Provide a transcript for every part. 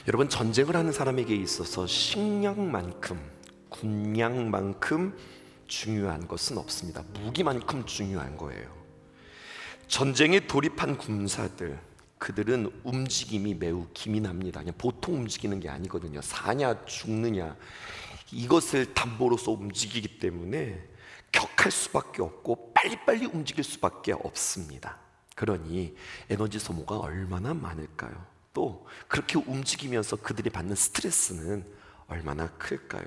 여러분, 전쟁을 하는 사람에게 있어서 식량만큼, 군량만큼 중요한 것은 없습니다. 무기만큼 중요한 거예요. 전쟁에 돌입한 군사들, 그들은 움직임이 매우 기민합니다. 그냥 보통 움직이는 게 아니거든요. 사냐 죽느냐 이것을 담보로서 움직이기 때문에 격할 수밖에 없고 빨리빨리 움직일 수밖에 없습니다. 그러니 에너지 소모가 얼마나 많을까요? 또 그렇게 움직이면서 그들이 받는 스트레스는 얼마나 클까요?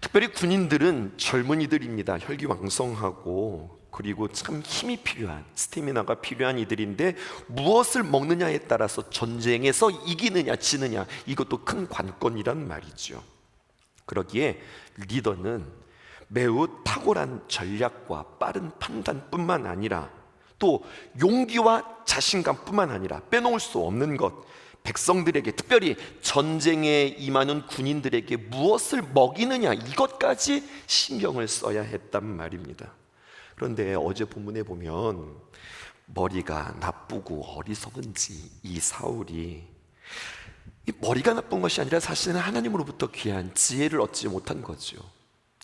특별히 군인들은 젊은이들입니다. 혈기왕성하고 그리고 참 힘이 필요한, 스태미나가 필요한 이들인데 무엇을 먹느냐에 따라서 전쟁에서 이기느냐 지느냐 이것도 큰 관건이란 말이죠. 그러기에 리더는 매우 탁월한 전략과 빠른 판단뿐만 아니라 또 용기와 자신감뿐만 아니라 빼놓을 수 없는 것, 백성들에게, 특별히 전쟁에 임하는 군인들에게 무엇을 먹이느냐 이것까지 신경을 써야 했단 말입니다. 그런데 어제 본문에 보면 머리가 나쁘고 어리석은지 이 사울이, 이 머리가 나쁜 것이 아니라 사실은 하나님으로부터 귀한 지혜를 얻지 못한 거죠.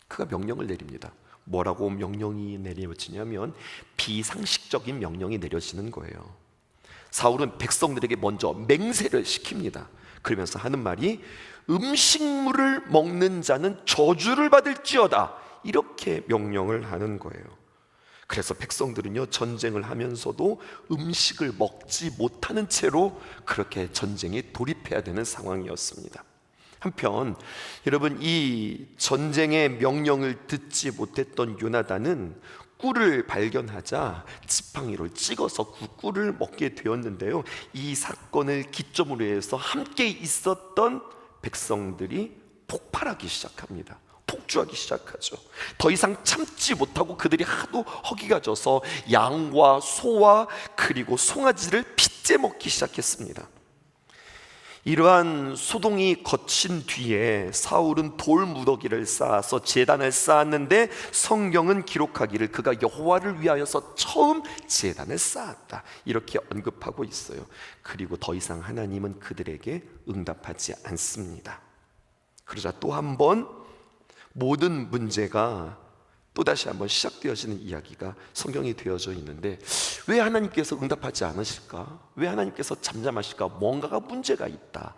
그가 명령을 내립니다. 뭐라고 명령이 내려지냐면 비상식적인 명령이 내려지는 거예요. 사울은 백성들에게 먼저 맹세를 시킵니다. 그러면서 하는 말이 음식물을 먹는 자는 저주를 받을지어다, 이렇게 명령을 하는 거예요. 그래서 백성들은요, 전쟁을 하면서도 음식을 먹지 못하는 채로 그렇게 전쟁에 돌입해야 되는 상황이었습니다. 한편 여러분, 이 전쟁의 명령을 듣지 못했던 요나단은 꿀을 발견하자 지팡이를 찍어서 그 꿀을 먹게 되었는데요, 이 사건을 기점으로 해서 함께 있었던 백성들이 폭발하기 시작합니다. 폭주하기 시작하죠. 더 이상 참지 못하고 그들이 하도 허기가 져서 양과 소와 그리고 송아지를 핏째 먹기 시작했습니다. 이러한 소동이 거친 뒤에 사울은 돌 무더기를 쌓아서 제단을 쌓았는데 성경은 기록하기를 그가 여호와를 위하여서 처음 제단을 쌓았다, 이렇게 언급하고 있어요. 그리고 더 이상 하나님은 그들에게 응답하지 않습니다. 그러자 또 한 번 모든 문제가 또다시 한번 시작되어지는 이야기가 성경에 되어져 있는데, 왜 하나님께서 응답하지 않으실까? 왜 하나님께서 잠잠하실까? 뭔가가 문제가 있다.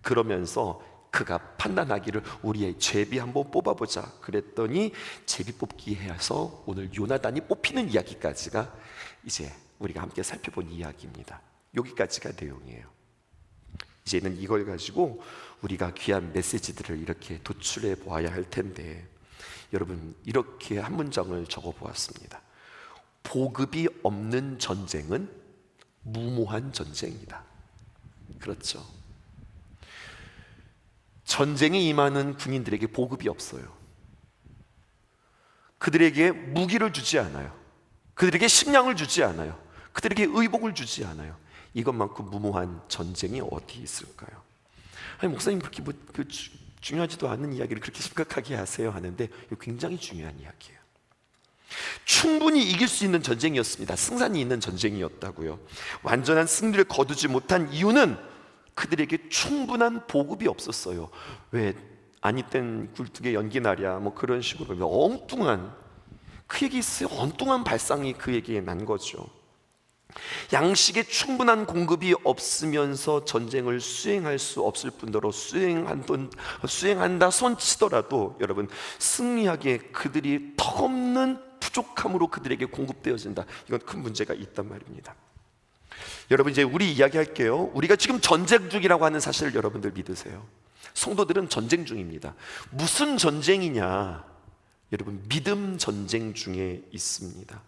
그러면서 그가 판단하기를 우리의 제비 한번 뽑아보자. 그랬더니 제비 뽑기 해서 오늘 요나단이 뽑히는 이야기까지가 이제 우리가 함께 살펴본 이야기입니다. 여기까지가 내용이에요. 이제는 이걸 가지고 우리가 귀한 메시지들을 이렇게 도출해 보아야 할 텐데, 여러분, 이렇게 한 문장을 적어 보았습니다. 보급이 없는 전쟁은 무모한 전쟁이다. 그렇죠. 전쟁에 임하는 군인들에게 보급이 없어요. 그들에게 무기를 주지 않아요. 그들에게 식량을 주지 않아요. 그들에게 의복을 주지 않아요. 이것만큼 무모한 전쟁이 어디 있을까요? 아니, 목사님 그렇게 중요하지도 않은 이야기를 그렇게 심각하게 하세요 하는데, 이거 굉장히 중요한 이야기예요. 충분히 이길 수 있는 전쟁이었습니다. 승산이 있는 전쟁이었다고요. 완전한 승리를 거두지 못한 이유는 그들에게 충분한 보급이 없었어요. 왜 아니 땐 굴뚝에 연기 나랴 뭐 그런 식으로 엉뚱한, 그에게 있어요. 엉뚱한 발상이 그에게 난 거죠. 양식의 충분한 공급이 없으면서 전쟁을 수행할 수 없을 뿐더러 수행한다 손치더라도 여러분, 승리하기에 그들이 턱없는 부족함으로 그들에게 공급되어진다. 이건 큰 문제가 있단 말입니다. 여러분, 이제 우리 이야기할게요. 우리가 지금 전쟁 중이라고 하는 사실을 여러분들 믿으세요. 성도들은 전쟁 중입니다. 무슨 전쟁이냐? 여러분, 믿음 전쟁 중에 있습니다.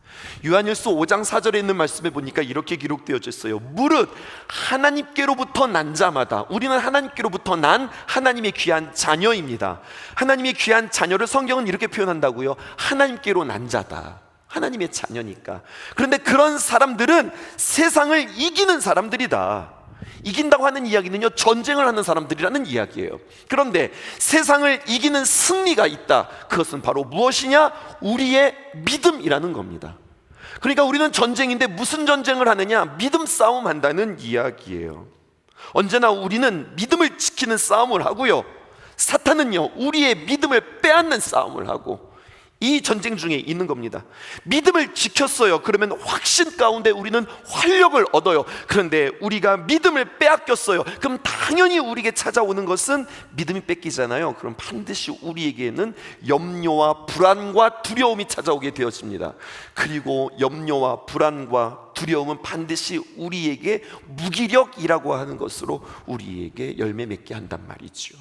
요한일서 5장 4절에 있는 말씀에 보니까 이렇게 기록되어져 있어요. 무릇 하나님께로부터 난 자마다, 우리는 하나님께로부터 난 하나님의 귀한 자녀입니다. 하나님의 귀한 자녀를 성경은 이렇게 표현한다고요. 하나님께로 난 자다. 하나님의 자녀니까. 그런데 그런 사람들은 세상을 이기는 사람들이다. 이긴다고 하는 이야기는요, 전쟁을 하는 사람들이라는 이야기예요. 그런데 세상을 이기는 승리가 있다. 그것은 바로 무엇이냐? 우리의 믿음이라는 겁니다. 그러니까 우리는 전쟁인데 무슨 전쟁을 하느냐? 믿음 싸움 한다는 이야기예요. 언제나 우리는 믿음을 지키는 싸움을 하고요, 사탄은요 우리의 믿음을 빼앗는 싸움을 하고, 이 전쟁 중에 있는 겁니다. 믿음을 지켰어요. 그러면 확신 가운데 우리는 활력을 얻어요. 그런데 우리가 믿음을 빼앗겼어요. 그럼 당연히 우리에게 찾아오는 것은 믿음이 뺏기잖아요. 그럼 반드시 우리에게는 염려와 불안과 두려움이 찾아오게 되어집니다. 그리고 염려와 불안과 두려움은 반드시 우리에게 무기력이라고 하는 것으로 우리에게 열매 맺게 한단 말이죠.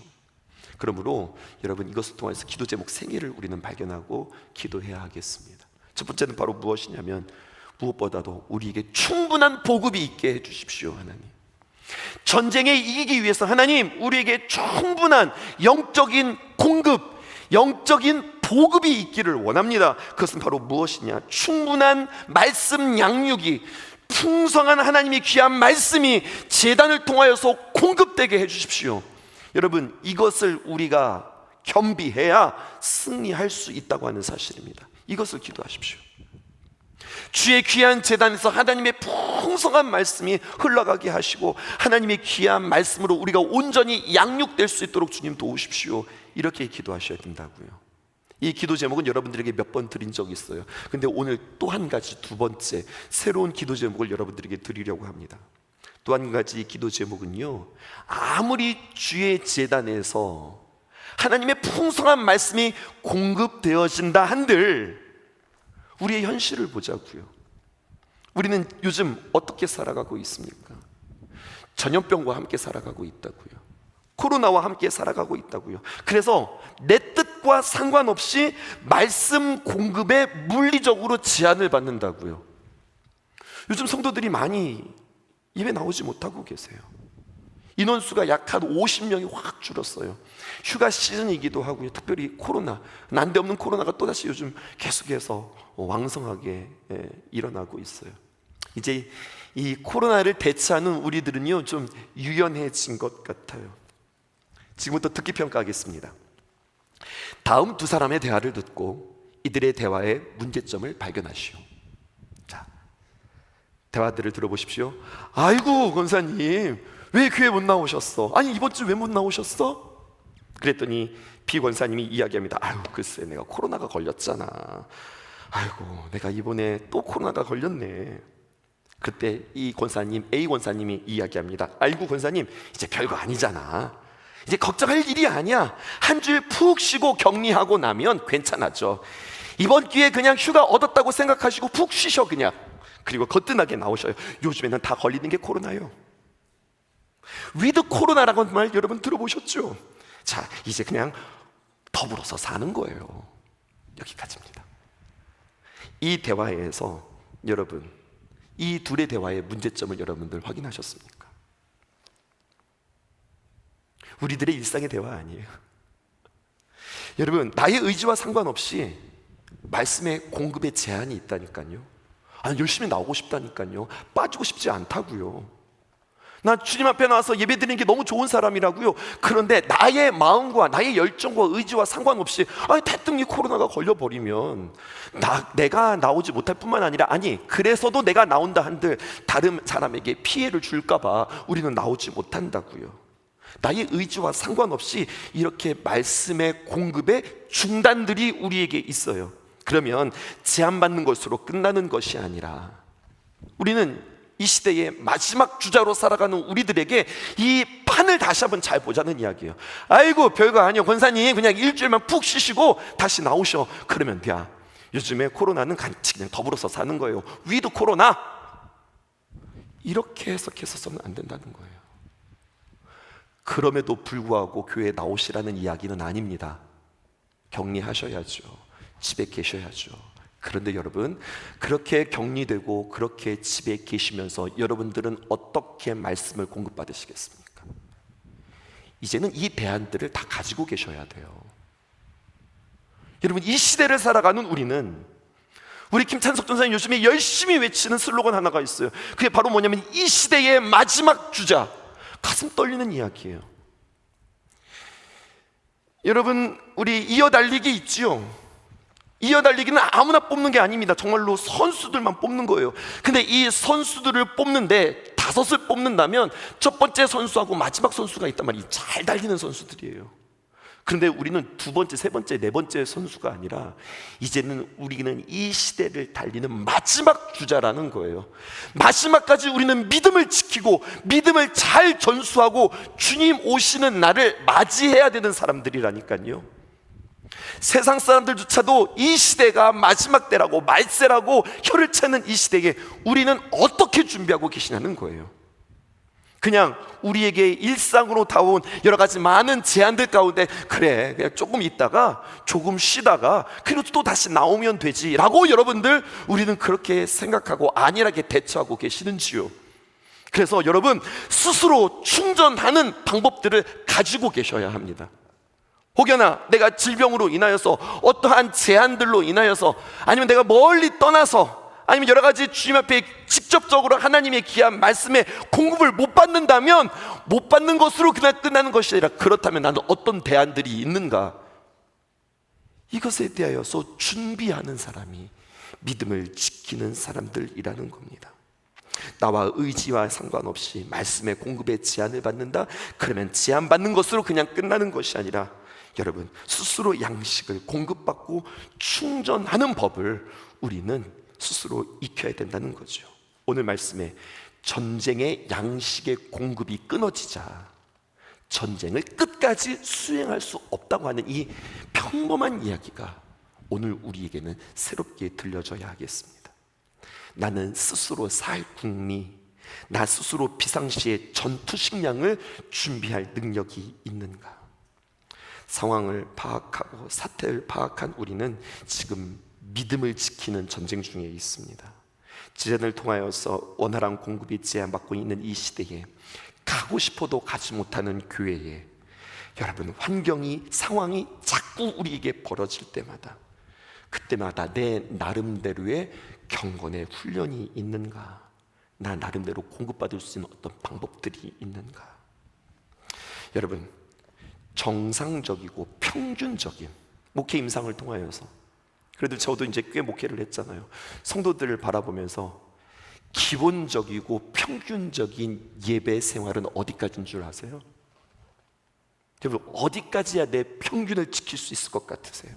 그러므로 여러분, 이것을 통해서 기도 제목 3개를 우리는 발견하고 기도해야 하겠습니다. 첫 번째는 바로 무엇이냐면, 무엇보다도 우리에게 충분한 보급이 있게 해주십시오. 하나님, 전쟁에 이기기 위해서 하나님 우리에게 충분한 영적인 공급, 영적인 보급이 있기를 원합니다. 그것은 바로 무엇이냐, 충분한 말씀 양육이, 풍성한 하나님의 귀한 말씀이 제단을 통하여서 공급되게 해주십시오. 여러분, 이것을 우리가 겸비해야 승리할 수 있다고 하는 사실입니다. 이것을 기도하십시오. 주의 귀한 제단에서 하나님의 풍성한 말씀이 흘러가게 하시고, 하나님의 귀한 말씀으로 우리가 온전히 양육될 수 있도록 주님 도우십시오. 이렇게 기도하셔야 된다고요. 이 기도 제목은 여러분들에게 몇 번 드린 적이 있어요. 근데 오늘 또 한 가지, 두 번째 새로운 기도 제목을 여러분들에게 드리려고 합니다. 또 한 가지 기도 제목은요, 아무리 주의 제단에서 하나님의 풍성한 말씀이 공급되어진다 한들 우리의 현실을 보자고요. 우리는 요즘 어떻게 살아가고 있습니까? 전염병과 함께 살아가고 있다고요. 코로나와 함께 살아가고 있다고요. 그래서 내 뜻과 상관없이 말씀 공급에 물리적으로 제한을 받는다고요. 요즘 성도들이 많이 예배 나오지 못하고 계세요. 인원수가 약 한 50명이 확 줄었어요. 휴가 시즌이기도 하고요. 특별히 코로나, 난데없는 코로나가 또다시 요즘 계속해서 왕성하게 일어나고 있어요. 이제 이 코로나를 대처하는 우리들은요 좀 유연해진 것 같아요. 지금부터 듣기 평가하겠습니다. 다음 두 사람의 대화를 듣고 이들의 대화의 문제점을 발견하시오. 자, 대화들을 들어보십시오. 아이고 권사님, 왜 교회 못 나오셨어? 아니 이번 주 왜 못 나오셨어? 그랬더니 B 권사님이 이야기합니다. 아유 글쎄, 내가 코로나가 걸렸잖아. 아이고 내가 이번에 또 코로나가 걸렸네. 그때 이 권사님, A 권사님이 이야기합니다. 아이고 권사님, 이제 별거 아니잖아. 이제 걱정할 일이 아니야. 한 주일 푹 쉬고 격리하고 나면 괜찮아져. 이번 기회에 그냥 휴가 얻었다고 생각하시고 푹 쉬셔 그냥. 그리고 거뜬하게 나오셔요. 요즘에는 다 걸리는 게 코로나예요. 위드 코로나라는 말 여러분 들어보셨죠? 자, 이제 그냥 더불어서 사는 거예요. 여기까지입니다. 이 대화에서 여러분, 이 둘의 대화의 문제점을 여러분들 확인하셨습니까? 우리들의 일상의 대화 아니에요. 여러분, 나의 의지와 상관없이 말씀의 공급에 제한이 있다니까요. 아니, 열심히 나오고 싶다니까요. 빠지고 싶지 않다고요. 나 주님 앞에 나와서 예배드리는 게 너무 좋은 사람이라고요. 그런데 나의 마음과 나의 열정과 의지와 상관없이 아니 대뜸 이 코로나가 걸려버리면 내가 나오지 못할 뿐만 아니라, 아니 그래서도 내가 나온다 한들 다른 사람에게 피해를 줄까 봐 우리는 나오지 못한다고요. 나의 의지와 상관없이 이렇게 말씀의 공급의 중단들이 우리에게 있어요. 그러면 제한받는 것으로 끝나는 것이 아니라, 우리는 이 시대의 마지막 주자로 살아가는 우리들에게 이 판을 다시 한번 잘 보자는 이야기예요. 아이고 별거 아니에요 권사님, 그냥 일주일만 푹 쉬시고 다시 나오셔. 그러면 돼. 요즘에 코로나는 같이 그냥 더불어서 사는 거예요. 위드 코로나. 이렇게 해석해서는 안 된다는 거예요. 그럼에도 불구하고 교회에 나오시라는 이야기는 아닙니다. 격리하셔야죠. 집에 계셔야죠. 그런데 여러분, 그렇게 격리되고 그렇게 집에 계시면서 여러분들은 어떻게 말씀을 공급받으시겠습니까? 이제는 이 대안들을 다 가지고 계셔야 돼요. 여러분, 이 시대를 살아가는 우리는, 우리 김찬석 전사님 요즘에 열심히 외치는 슬로건 하나가 있어요. 그게 바로 뭐냐면 이 시대의 마지막 주자. 가슴 떨리는 이야기예요. 여러분, 우리 이어달리기 있지요. 이어달리기는 아무나 뽑는 게 아닙니다. 정말로 선수들만 뽑는 거예요. 근데 이 선수들을 뽑는데 5을 뽑는다면 첫 번째 선수하고 마지막 선수가 있단 말이에요. 잘 달리는 선수들이에요. 그런데 우리는 두 번째, 세 번째, 네 번째 선수가 아니라 이제는 우리는 이 시대를 달리는 마지막 주자라는 거예요. 마지막까지 우리는 믿음을 지키고 믿음을 잘 전수하고 주님 오시는 날을 맞이해야 되는 사람들이라니까요. 세상 사람들조차도 이 시대가 마지막 때라고 말세라고 혀를 차는 이 시대에 우리는 어떻게 준비하고 계시냐는 거예요. 그냥 우리에게 일상으로 다가온 여러 가지 많은 제안들 가운데 그래 그냥 조금 있다가 조금 쉬다가 그리고 또 다시 나오면 되지 라고 여러분들 우리는 그렇게 생각하고 안일하게 대처하고 계시는지요? 그래서 여러분 스스로 충전하는 방법들을 가지고 계셔야 합니다. 혹여나 내가 질병으로 인하여서 어떠한 제한들로 인하여서 아니면 내가 멀리 떠나서 아니면 여러 가지 주님 앞에 직접적으로 하나님의 귀한 말씀의 공급을 못 받는다면 못 받는 것으로 그냥 끝나는 것이 아니라 그렇다면 나는 어떤 대안들이 있는가? 이것에 대하여서 준비하는 사람이 믿음을 지키는 사람들이라는 겁니다. 나와 의지와 상관없이 말씀의 공급에 제한을 받는다? 그러면 제한받는 것으로 그냥 끝나는 것이 아니라 여러분 스스로 양식을 공급받고 충전하는 법을 우리는 스스로 익혀야 된다는 거죠. 오늘 말씀에 전쟁의 양식의 공급이 끊어지자 전쟁을 끝까지 수행할 수 없다고 하는 이 평범한 이야기가 오늘 우리에게는 새롭게 들려져야 하겠습니다. 나는 스스로 살 국리, 나 스스로 비상시에 전투 식량을 준비할 능력이 있는가? 상황을 파악하고 사태를 파악한 우리는 지금 믿음을 지키는 전쟁 중에 있습니다. 지전을 통하여서 원활한 공급이 제한받고 있는 이 시대에 가고 싶어도 가지 못하는 교회에 여러분 환경이 상황이 자꾸 우리에게 벌어질 때마다 그때마다 내 나름대로의 경건의 훈련이 있는가? 나 나름대로 공급받을 수 있는 어떤 방법들이 있는가? 여러분 정상적이고 평균적인 목회 임상을 통하여서 그래도 저도 이제 꽤 목회를 했잖아요. 성도들을 바라보면서 기본적이고 평균적인 예배 생활은 어디까지인 줄 아세요? 여러분 어디까지야 내 평균을 지킬 수 있을 것 같으세요?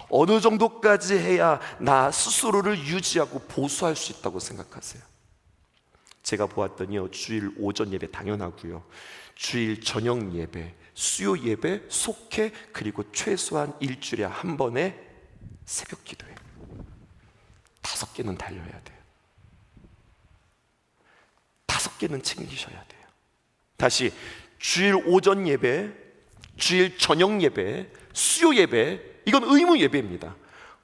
어느 정도까지 해야 나 스스로를 유지하고 보수할 수 있다고 생각하세요? 제가 보았더니요 주일 오전 예배 당연하고요 주일 저녁 예배, 수요 예배, 속회 그리고 최소한 일주일에 한 번의 새벽 기도회 5개는 달려야 돼요. 5개는 챙기셔야 돼요. 다시 주일 오전 예배, 주일 저녁 예배, 수요 예배 이건 의무 예배입니다.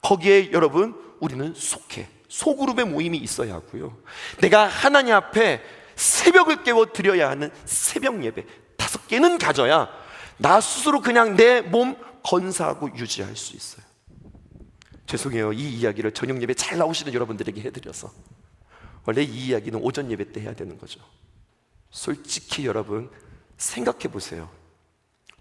거기에 여러분 우리는 속회, 소그룹의 모임이 있어야 하고요 내가 하나님 앞에 새벽을 깨워 드려야 하는 새벽 예배 5개는 가져야 나 스스로 그냥 내 몸 건사하고 유지할 수 있어요. 죄송해요 이 이야기를 저녁 예배 잘 나오시는 여러분들에게 해드려서 원래 이 이야기는 오전 예배 때 해야 되는 거죠. 솔직히 여러분 생각해 보세요.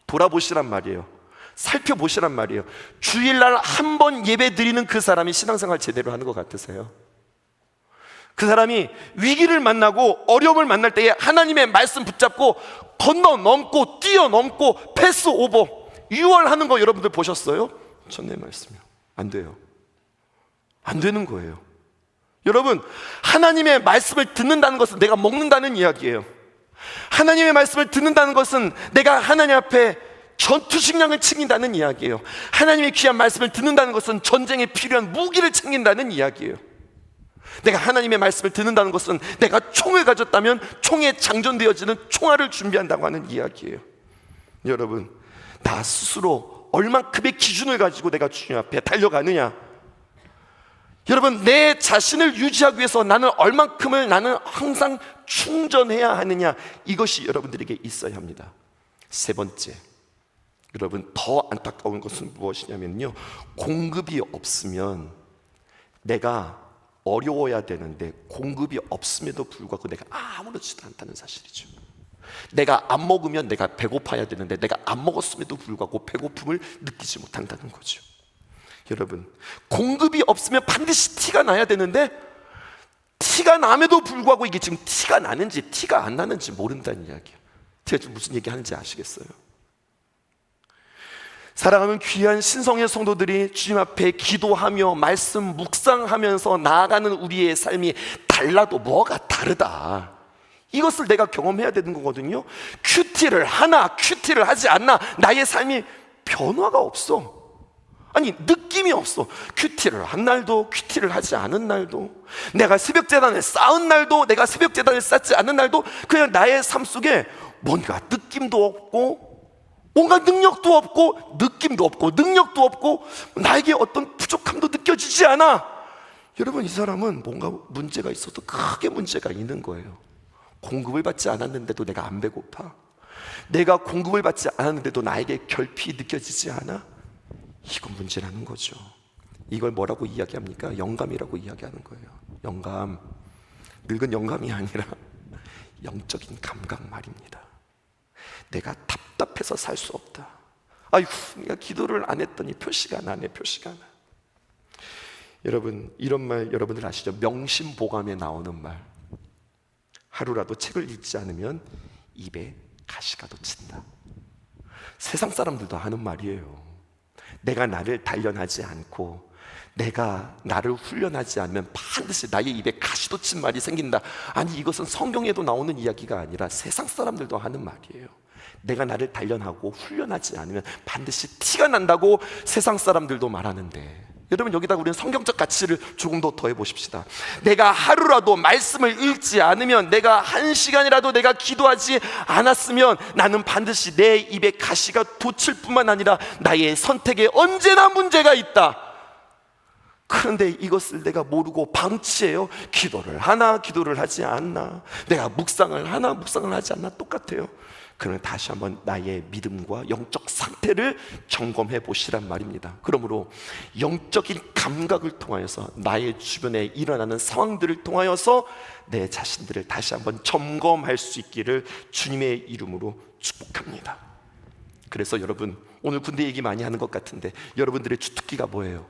돌아보시란 말이에요. 살펴보시란 말이에요. 주일날 한 번 예배 드리는 그 사람이 신앙생활 제대로 하는 것 같으세요? 그 사람이 위기를 만나고 어려움을 만날 때에 하나님의 말씀 붙잡고 건너 넘고 뛰어넘고 패스 오버 유월하는 거 여러분들 보셨어요? 전의 말씀이요. 안 돼요. 안 되는 거예요. 여러분 하나님의 말씀을 듣는다는 것은 내가 먹는다는 이야기예요. 하나님의 말씀을 듣는다는 것은 내가 하나님 앞에 전투 식량을 챙긴다는 이야기예요. 하나님의 귀한 말씀을 듣는다는 것은 전쟁에 필요한 무기를 챙긴다는 이야기예요. 내가 하나님의 말씀을 듣는다는 것은 내가 총을 가졌다면 총에 장전되어지는 총알을 준비한다고 하는 이야기예요. 여러분 나 스스로 얼만큼의 기준을 가지고 내가 주님 앞에 달려가느냐, 여러분 내 자신을 유지하기 위해서 나는 얼만큼을 나는 항상 충전해야 하느냐, 이것이 여러분들에게 있어야 합니다. 세 번째, 여러분 더 안타까운 것은 무엇이냐면요, 공급이 없으면 내가 어려워야 되는데 공급이 없음에도 불구하고 내가 아무렇지도 않다는 사실이죠. 내가 안 먹으면 내가 배고파야 되는데 내가 안 먹었음에도 불구하고 배고픔을 느끼지 못한다는 거죠. 여러분 공급이 없으면 반드시 티가 나야 되는데 티가 남에도 불구하고 이게 지금 티가 나는지 티가 안 나는지 모른다는 이야기예요. 제가 지금 무슨 얘기하는지 아시겠어요? 사랑하는 귀한 신성의 성도들이 주님 앞에 기도하며 말씀 묵상하면서 나아가는 우리의 삶이 달라도 뭐가 다르다, 이것을 내가 경험해야 되는 거거든요. 큐티를 하나 큐티를 하지 않나 나의 삶이 변화가 없어. 아니 느낌이 없어. 큐티를 한 날도 큐티를 하지 않은 날도, 내가 새벽제단을 쌓은 날도 내가 새벽제단을 쌓지 않는 날도, 그냥 나의 삶 속에 뭔가 느낌도 없고 뭔가 능력도 없고 느낌도 없고 능력도 없고 나에게 어떤 부족함도 느껴지지 않아. 여러분, 이 사람은 뭔가 문제가 있어서 크게 문제가 있는 거예요. 공급을 받지 않았는데도 내가 안 배고파. 내가 공급을 받지 않았는데도 나에게 결핍이 느껴지지 않아. 이건 문제라는 거죠. 이걸 뭐라고 이야기합니까? 영감이라고 이야기하는 거예요. 영감, 늙은 영감이 아니라 영적인 감각 말입니다. 내가 답답해서 살 수 없다. 아이고, 내가 기도를 안 했더니 표시가 나네, 표시가 나. 여러분, 이런 말 여러분들 아시죠? 명심보감에 나오는 말. 하루라도 책을 읽지 않으면 입에 가시가 돋친다. 세상 사람들도 하는 말이에요. 내가 나를 단련하지 않고 내가 나를 훈련하지 않으면 반드시 나의 입에 가시 돋친 말이 생긴다. 아니, 이것은 성경에도 나오는 이야기가 아니라 세상 사람들도 하는 말이에요. 내가 나를 단련하고 훈련하지 않으면 반드시 티가 난다고 세상 사람들도 말하는데, 여러분, 여기다 우리는 성경적 가치를 조금 더 더해 보십시다. 내가 하루라도 말씀을 읽지 않으면, 내가 한 시간이라도 내가 기도하지 않았으면 나는 반드시 내 입에 가시가 돋칠 뿐만 아니라 나의 선택에 언제나 문제가 있다. 그런데 이것을 내가 모르고 방치해요. 기도를 하나 기도를 하지 않나, 내가 묵상을 하나 묵상을 하지 않나, 똑같아요. 그러면 다시 한번 나의 믿음과 영적 상태를 점검해 보시란 말입니다. 그러므로 영적인 감각을 통하여서 나의 주변에 일어나는 상황들을 통하여서 내 자신들을 다시 한번 점검할 수 있기를 주님의 이름으로 축복합니다. 그래서 여러분, 오늘 군대 얘기 많이 하는 것 같은데 여러분들의 주특기가 뭐예요?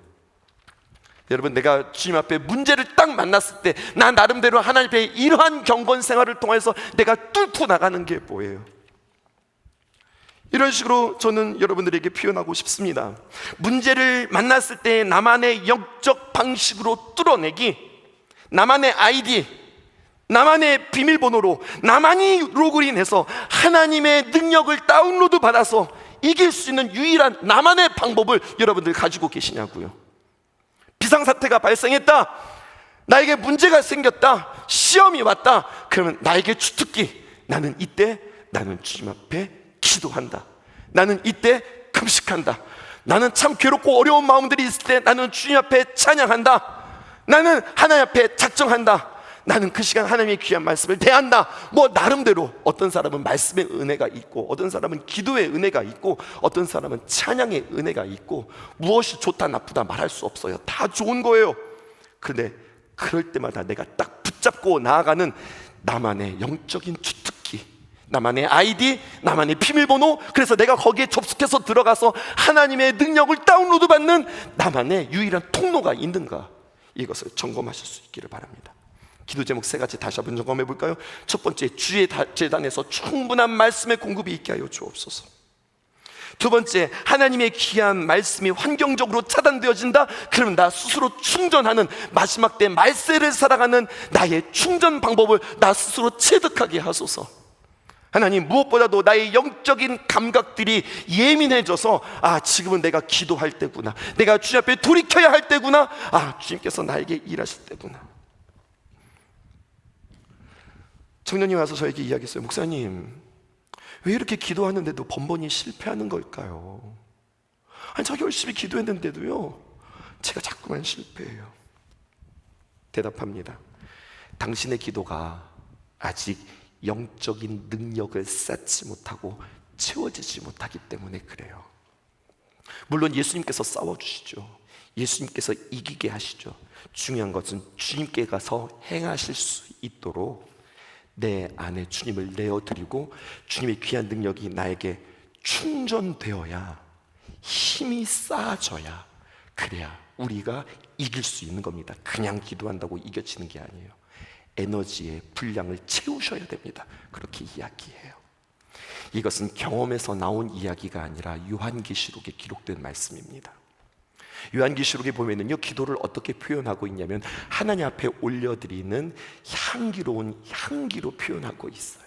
여러분, 내가 주님 앞에 문제를 딱 만났을 때 나 나름대로 하나님 앞에 이러한 경건 생활을 통해서 내가 뚫고 나가는 게 뭐예요? 이런 식으로 저는 여러분들에게 표현하고 싶습니다. 문제를 만났을 때 나만의 영적 방식으로 뚫어내기, 나만의 아이디, 나만의 비밀번호로 나만이 로그인해서 하나님의 능력을 다운로드 받아서 이길 수 있는 유일한 나만의 방법을 여러분들 가지고 계시냐고요. 비상사태가 발생했다, 나에게 문제가 생겼다, 시험이 왔다, 그러면 나에게 주특기, 나는 이때 나는 주님 앞에 기도한다. 나는 이때 금식한다. 나는 참 괴롭고 어려운 마음들이 있을 때 나는 주님 앞에 찬양한다. 나는 하나님 앞에 작정한다. 나는 그 시간 하나님의 귀한 말씀을 대한다. 뭐 나름대로 어떤 사람은 말씀의 은혜가 있고, 어떤 사람은 기도의 은혜가 있고, 어떤 사람은 찬양의 은혜가 있고, 무엇이 좋다 나쁘다 말할 수 없어요. 다 좋은 거예요. 그런데 그럴 때마다 내가 딱 붙잡고 나아가는 나만의 영적인 주특기, 나만의 아이디, 나만의 비밀번호, 그래서 내가 거기에 접속해서 들어가서 하나님의 능력을 다운로드 받는 나만의 유일한 통로가 있는가, 이것을 점검하실 수 있기를 바랍니다. 기도 제목 3가지 다시 한번 점검해 볼까요? 첫 번째, 주의 재단에서 충분한 말씀의 공급이 있게 하여 주옵소서. 두 번째, 하나님의 귀한 말씀이 환경적으로 차단되어진다? 그러면 나 스스로 충전하는, 마지막 때 말세를 살아가는 나의 충전 방법을 나 스스로 체득하게 하소서. 하나님, 무엇보다도 나의 영적인 감각들이 예민해져서, 아, 지금은 내가 기도할 때구나, 내가 주님 앞에 돌이켜야 할 때구나, 아, 주님께서 나에게 일하실 때구나. 청년이 와서 저에게 이야기했어요. 목사님, 왜 이렇게 기도하는데도 번번이 실패하는 걸까요? 아니, 저 열심히 기도했는데도요, 제가 자꾸만 실패해요. 대답합니다. 당신의 기도가 아직 영적인 능력을 쌓지 못하고 채워지지 못하기 때문에 그래요. 물론 예수님께서 싸워주시죠. 예수님께서 이기게 하시죠. 중요한 것은 주님께 가서 행하실 수 있도록 내 안에 주님을 내어드리고 주님의 귀한 능력이 나에게 충전되어야, 힘이 쌓아져야, 그래야 우리가 이길 수 있는 겁니다. 그냥 기도한다고 이겨지는 게 아니에요. 에너지의 분량을 채우셔야 됩니다. 그렇게 이야기해요. 이것은 경험에서 나온 이야기가 아니라 요한계시록에 기록된 말씀입니다. 요한계시록에 보면은요, 기도를 어떻게 표현하고 있냐면 하나님 앞에 올려드리는 향기로운 향기로 표현하고 있어요.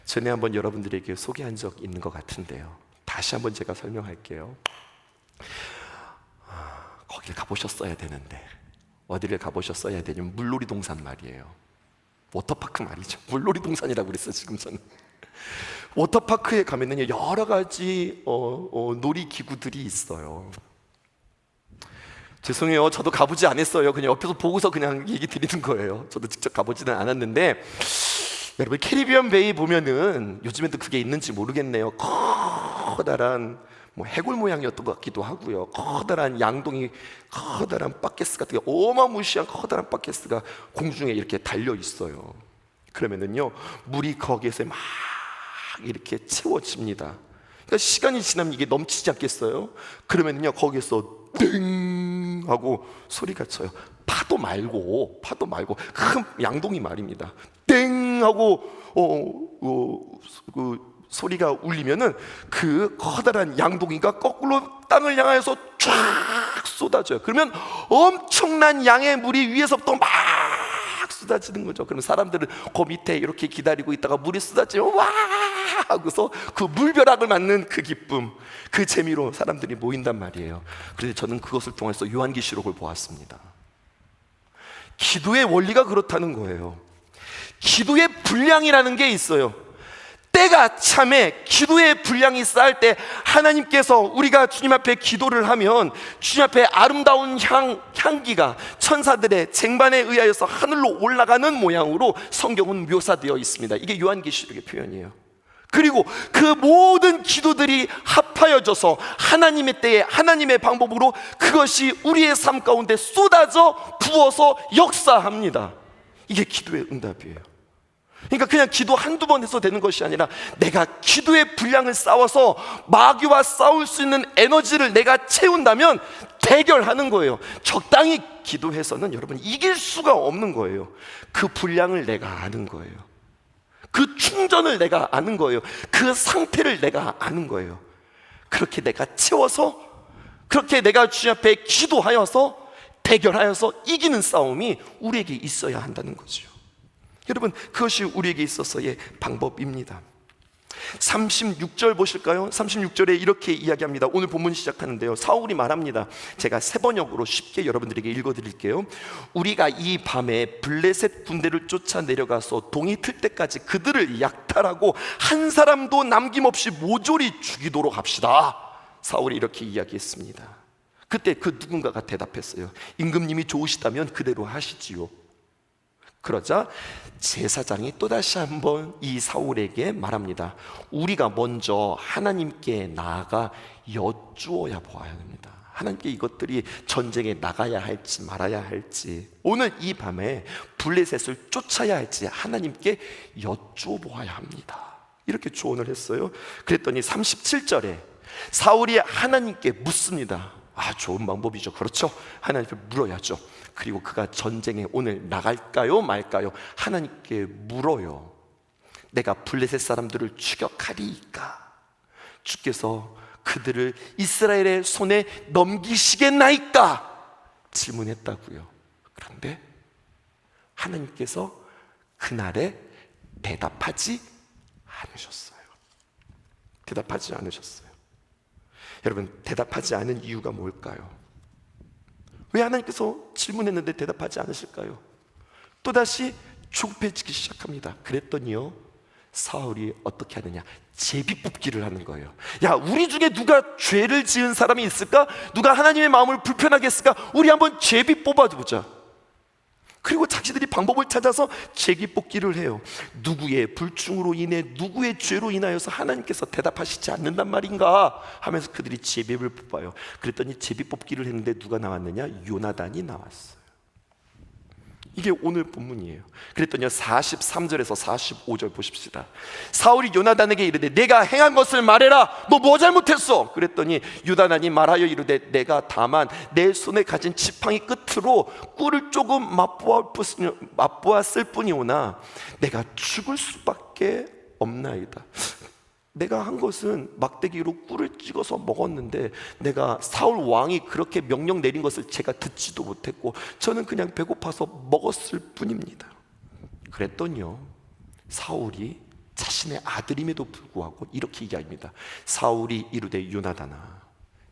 전에 한번 여러분들에게 소개한 적 있는 것 같은데요, 다시 한번 제가 설명할게요. 거길 가보셨어야 되는데, 어디를 가보셨어야 되냐면 물놀이 동산 말이에요. 워터파크 말이죠. 물놀이 동산이라고 그랬어요. 지금 저는 워터파크에 가면은요, 여러 가지 놀이기구들이 있어요. 죄송해요, 저도 가보지 않았어요. 그냥 옆에서 보고서 그냥 얘기 드리는 거예요. 저도 직접 가보지는 않았는데, 여러분 캐리비안 베이 보면은 요즘에도 그게 있는지 모르겠네요. 커다란 해골 모양이었던 것 같기도 하고요. 커다란 양동이, 커다란 바켓스 같은 게, 어마무시한 커다란 바켓스가 공중에 이렇게 달려 있어요. 그러면은요, 물이 거기에서 막 이렇게 채워집니다. 그러니까 시간이 지나면 이게 넘치지 않겠어요? 그러면은요, 거기에서 띵 하고 소리가 쳐요. 파도 말고 큰 양동이 말입니다. 땡 하고 그 소리가 울리면은 그 커다란 양동이가 거꾸로 땅을 향하여서 쫙 쏟아져요. 그러면 엄청난 양의 물이 위에서부터 막 쏟아지는 거죠. 그럼 사람들은 그 밑에 이렇게 기다리고 있다가 물이 쏟아지면 와 하고서 그 물벼락을 맞는 그 기쁨, 그 재미로 사람들이 모인단 말이에요. 그런데 저는 그것을 통해서 요한계시록을 보았습니다. 기도의 원리가 그렇다는 거예요. 기도의 분량이라는 게 있어요. 때가 참에 기도의 분량이 쌓일 때 하나님께서, 우리가 주님 앞에 기도를 하면 주님 앞에 아름다운 향기가 천사들의 쟁반에 의하여서 하늘로 올라가는 모양으로 성경은 묘사되어 있습니다. 이게 요한계시록의 표현이에요. 그리고 그 모든 기도들이 합하여져서 하나님의 때에 하나님의 방법으로 그것이 우리의 삶 가운데 쏟아져 부어서 역사합니다. 이게 기도의 응답이에요. 그러니까 그냥 기도 한두 번 해서 되는 것이 아니라 내가 기도의 분량을 쌓아서 마귀와 싸울 수 있는 에너지를 내가 채운다면 대결하는 거예요. 적당히 기도해서는 여러분 이길 수가 없는 거예요. 그 분량을 내가 아는 거예요. 그 충전을 내가 아는 거예요. 그 상태를 내가 아는 거예요. 그렇게 내가 채워서, 그렇게 내가 주님 앞에 기도하여서 대결하여서 이기는 싸움이 우리에게 있어야 한다는 거죠. 여러분, 그것이 우리에게 있어서의 방법입니다. 36절 보실까요? 36절에 이렇게 이야기합니다. 오늘 본문 시작하는데요, 사울이 말합니다. 제가 세 번역으로 쉽게 여러분들에게 읽어드릴게요. 우리가 이 밤에 블레셋 군대를 쫓아 내려가서 동이 틀 때까지 그들을 약탈하고 한 사람도 남김없이 모조리 죽이도록 합시다. 사울이 이렇게 이야기했습니다. 그때 그 누군가가 대답했어요. 임금님이 좋으시다면 그대로 하시지요. 그러자 제사장이 또다시 한번 이 사울에게 말합니다. 우리가 먼저 하나님께 나아가 여쭈어야 보아야 합니다. 하나님께 이것들이 전쟁에 나가야 할지 말아야 할지, 오늘 이 밤에 블레셋을 쫓아야 할지 하나님께 여쭈어 보아야 합니다. 이렇게 조언을 했어요. 그랬더니 37절에 사울이 하나님께 묻습니다. 좋은 방법이죠. 그렇죠? 하나님께 물어야죠. 그리고 그가 전쟁에 오늘 나갈까요 말까요? 하나님께 물어요. 내가 블레셋 사람들을 추격하리이까? 주께서 그들을 이스라엘의 손에 넘기시겠나이까? 질문했다고요. 그런데 하나님께서 그날에 대답하지 않으셨어요. 대답하지 않으셨어요. 여러분, 대답하지 않은 이유가 뭘까요? 왜 하나님께서 질문했는데 대답하지 않으실까요? 또다시 조급해지기 시작합니다. 그랬더니요, 사울이 어떻게 하느냐, 제비뽑기를 하는 거예요. 야, 우리 중에 누가 죄를 지은 사람이 있을까? 누가 하나님의 마음을 불편하게 했을까? 우리 한번 제비 뽑아보자. 그리고 자기들이 방법을 찾아서 제비뽑기를 해요. 누구의 불충으로 인해, 누구의 죄로 인하여서 하나님께서 대답하시지 않는단 말인가 하면서 그들이 제비를 뽑아요. 그랬더니 제비뽑기를 했는데 누가 나왔느냐? 요나단이 나왔어요. 이게 오늘 본문이에요. 그랬더니 43절에서 45절 보십시다. 사울이 요나단에게 이르되 내가 행한 것을 말해라. 너 뭐 잘못했어? 그랬더니 요나단이 말하여 이르되 내가 다만 내 손에 가진 지팡이 끝으로 꿀을 조금 맛보았을 뿐이오나 내가 죽을 수밖에 없나이다. 내가 한 것은 막대기로 꿀을 찍어서 먹었는데 내가 사울 왕이 그렇게 명령 내린 것을 제가 듣지도 못했고 저는 그냥 배고파서 먹었을 뿐입니다. 그랬더니요, 사울이 자신의 아들임에도 불구하고 이렇게 얘기합니다. 사울이 이르되 요나단아,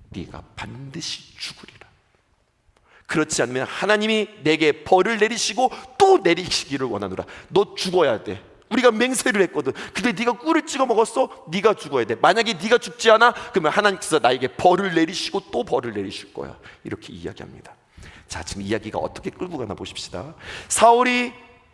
네가 반드시 죽으리라. 그렇지 않으면 하나님이 내게 벌을 내리시고 또 내리시기를 원하노라. 너 죽어야 돼. 우리가 맹세를 했거든. 근데 네가 꿀을 찍어 먹었어? 네가 죽어야 돼. 만약에 네가 죽지 않아? 그러면 하나님께서 나에게 벌을 내리시고 또 벌을 내리실 거야. 이렇게 이야기합니다. 자, 지금 이야기가 어떻게 끌고 가나 보십시다.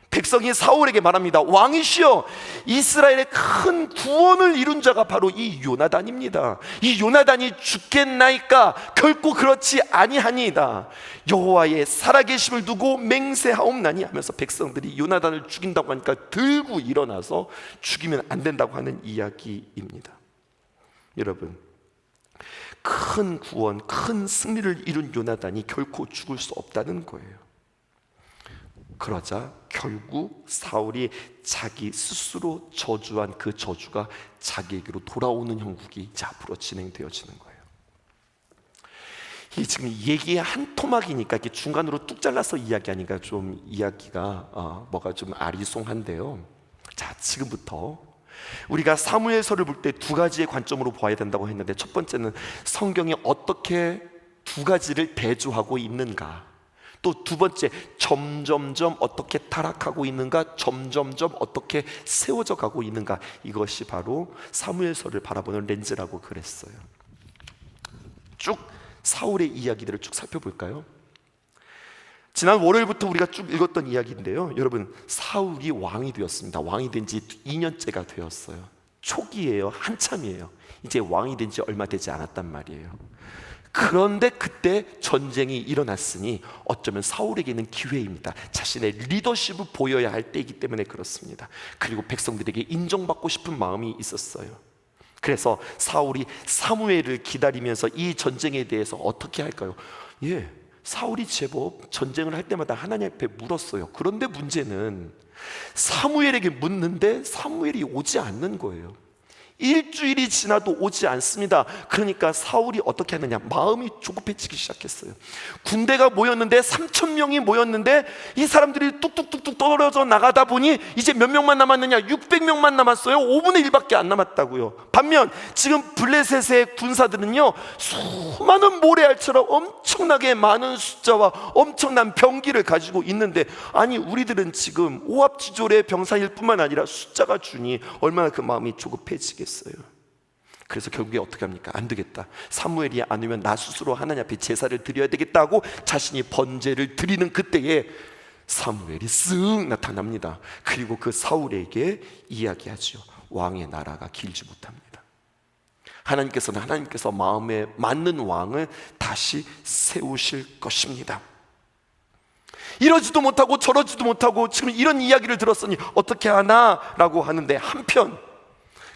백성이 사울에게 말합니다. 왕이시여, 이스라엘의 큰 구원을 이룬 자가 바로 이 요나단입니다. 이 요나단이 죽겠나이까? 결코 그렇지 아니하니이다. 여호와의 살아계심을 두고 맹세하옵나니 하면서 백성들이 요나단을 죽인다고 하니까 들고 일어나서 죽이면 안 된다고 하는 이야기입니다. 여러분, 큰 구원, 큰 승리를 이룬 요나단이 결코 죽을 수 없다는 거예요. 그러자 결국 사울이 자기 스스로 저주한 그 저주가 자기에게로 돌아오는 형국이 이제 앞으로 진행되어지는 거예요. 이 지금 얘기의 한 토막이니까 이렇게 중간으로 뚝 잘라서 이야기하니까 좀 이야기가 뭐가 좀 아리송한데요. 자, 지금부터 우리가 사무엘서를 볼 때 두 가지의 관점으로 봐야 된다고 했는데, 첫 번째는 성경이 어떻게 두 가지를 대조하고 있는가, 또 두 번째, 점점점 어떻게 타락하고 있는가, 점점점 어떻게 세워져 가고 있는가, 이것이 바로 사무엘서를 바라보는 렌즈라고 그랬어요. 쭉 사울의 이야기들을 쭉 살펴볼까요? 지난 월요일부터 우리가 쭉 읽었던 이야기인데요, 여러분, 사울이 왕이 되었습니다. 왕이 된 지 2년째가 되었어요. 초기예요. 한참이에요. 이제 왕이 된 지 얼마 되지 않았단 말이에요. 그런데 그때 전쟁이 일어났으니 어쩌면 사울에게는 기회입니다. 자신의 리더십을 보여야 할 때이기 때문에 그렇습니다. 그리고 백성들에게 인정받고 싶은 마음이 있었어요. 그래서 사울이 사무엘을 기다리면서 이 전쟁에 대해서 어떻게 할까요? 사울이 제법 전쟁을 할 때마다 하나님 앞에 물었어요. 그런데 문제는 사무엘에게 묻는데 사무엘이 오지 않는 거예요. 일주일이 지나도 오지 않습니다. 그러니까 사울이 어떻게 하느냐, 마음이 조급해지기 시작했어요. 군대가 모였는데 3,000명이 모였는데 이 사람들이 뚝뚝뚝뚝 떨어져 나가다 보니 이제 몇 명만 남았느냐, 600명만 남았어요. 5분의 1밖에 안 남았다고요. 반면 지금 블레셋의 군사들은요, 수많은 모래알처럼 엄청나게 많은 숫자와 엄청난 병기를 가지고 있는데, 아니 우리들은 지금 오합지졸의 병사일 뿐만 아니라 숫자가 주니 얼마나 그 마음이 조급해지겠어요. 그래서 결국에 어떻게 합니까? 안 되겠다, 사무엘이 안 오면 나 스스로 하나님 앞에 제사를 드려야 되겠다고 자신이 번제를 드리는 그때에 사무엘이 쓱 나타납니다. 그리고 그 사울에게 이야기하죠. 왕의 나라가 길지 못합니다. 하나님께서 마음에 맞는 왕을 다시 세우실 것입니다. 이러지도 못하고 저러지도 못하고 지금 이런 이야기를 들었으니 어떻게 하나라고 하는데, 한편